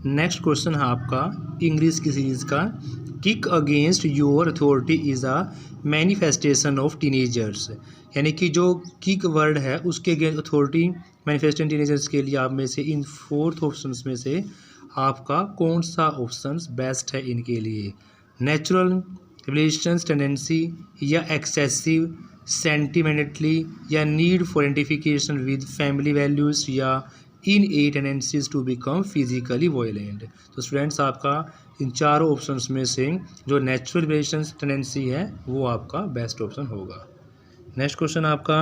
Next question है आपका English की सीरीज़ का, kick against your authority is a manifestation of teenagers. यानी कि जो किक वर्ड है उसके अगेंस्ट अथॉरिटी मैनिफेस्टेशन टीनेजर्स के लिए आप में से इन 4 ऑप्शंस में से आपका कौन सा ऑप्शन बेस्ट है इनके लिए? नेचुरल, रिलेशंस टेंडेंसी, या एक्सेसिव, सेंटिमेंटली, या need for identification with family values, या in a tendencies to become physically violent. तो स्टूडेंट्स आपका इन चारों ऑप्शंस में से जो नेचुरल रिलेशंस टेंडेंसी है वो आपका बेस्ट ऑप्शन होगा। नेक्स्ट क्वेश्चन आपका,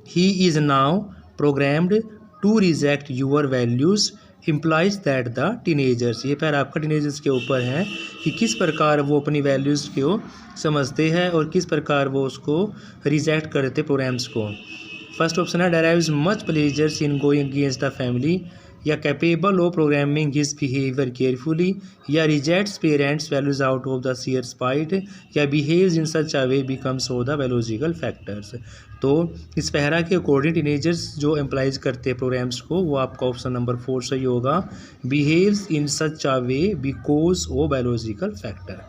he is now programmed to reject your values implies that the teenagers. ये पैर आपका टीनेजर्स के ऊपर है कि किस प्रकार वो अपनी वैल्यूज़ को समझते हैं और किस प्रकार वो उसको रिजेक्ट करते प्रोग्राम्स को। फर्स्ट ऑप्शन है derives much pleasures in going against the family, या capable of programming his behaviour carefully, या rejects parents values out of the sheer spite, या behaves in such a way becomes of the biological factors. तो इस para के according teenagers जो employees करते हैं programmes को वो आपका ऑप्शन नंबर 4 सही होगा, behaves in such a way because of biological factor.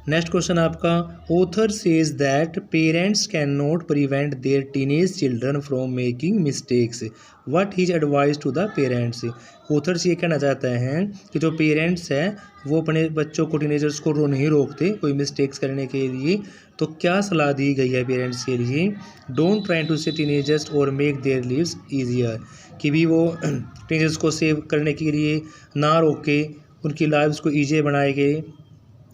Next question आपका, author says that parents can not prevent their teenage children from making mistakes, what is advice to the parents. Authors ये कहना चाहते हैं कि जो parents हैं वो अपने बच्चों को टीनेजर्स को नहीं रोकते कोई मिस्टेक्स करने के लिए, तो क्या सलाह दी गई है पेरेंट्स के लिए? डोंट ट्राई टू से टीनेजर्स और मेक देयर लिव्स ईजियर, कि भी वो टीनेजर्स को सेव करने के लिए ना रोके, उनकी लाइव्स को ईजी बनाएंगे।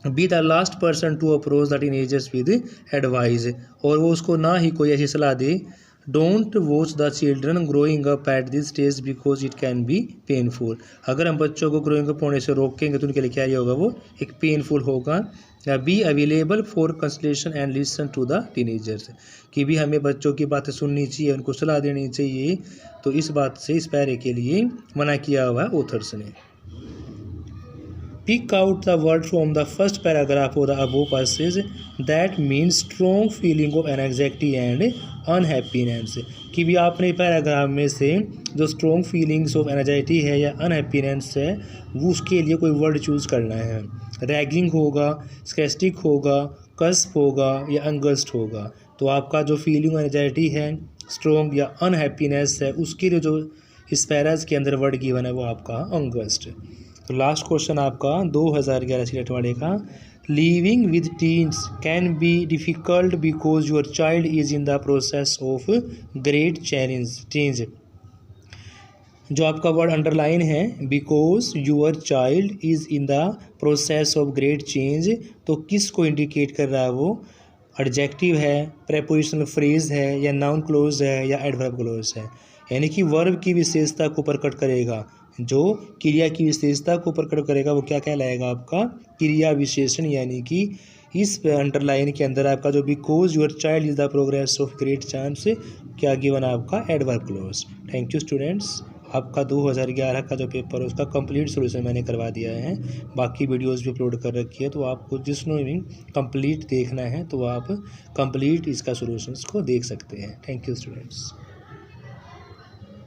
Be the last person to approach the teenagers with advice, और वो उसको ना ही कोई ऐसी सलाह दे। Don't watch the children growing up at this stage because it can be painful. अगर हम बच्चों को ग्रोइंग अप होने से रोकेंगे तो उनके लिए क्या होगा, वो एक पेनफुल होगा। या be available for consultation and listen to the teenagers, कि भी हमें बच्चों की बातें सुननी चाहिए, उनको सलाह देनी चाहिए। तो इस बात से इस पैरे के लिए मना किया हुआ है ऑथर्स ने। Pick out the word from the first paragraph of the above passage that means strong feeling of anxiety and unhappiness, कि भी आपने पैराग्राफ में से जो स्ट्रॉन्ग फीलिंग्स ऑफ एनजाइटी है या अनहैप्पीनेस है वो उसके लिए कोई वर्ड चूज़ करना है। रैगिंग होगा, स्केस्टिक होगा, कस्प होगा, या अंगस्ट होगा। तो आपका जो फीलिंग एनजाइटी है, स्ट्रॉन्ग या अनहैप्पीनेस है, उसके लिए जो इस पैराज के अंदर वर्ड गिवन है वो आपका अंगस्ट। तो लास्ट क्वेश्चन आपका 2011 सीलेक्ट वाले का, living with teens can be difficult because your child is in the process of great change. जो आपका वर्ड अंडरलाइन है, because your child is in the process of great change, तो किस को indicate कर रहा है वो? एडजेक्टिव है, प्रेपोजिशनल फ्रेज है, या नाउन क्लोज है, या एडवर्ब क्लोज है। यानी कि वर्ब की विशेषता को प्रकट करेगा, जो क्रिया की विशेषता को प्रकट करेगा वो क्या कहलाएगा? आपका क्रिया विशेषण। यानी कि इस अंडरलाइन के अंदर आपका जो because your child is the progress of great chance क्या गिवन आपका? Adverb close. Thank you students, आपका 2011 का जो पेपर है उसका कंप्लीट सोल्यूशन मैंने करवा दिया है। बाकी वीडियोस भी अपलोड कर रखी है, तो आपको जिसमें भी कंप्लीट देखना है तो आप कंप्लीट इसका सोल्यूशंस को देख सकते हैं। Thank you students.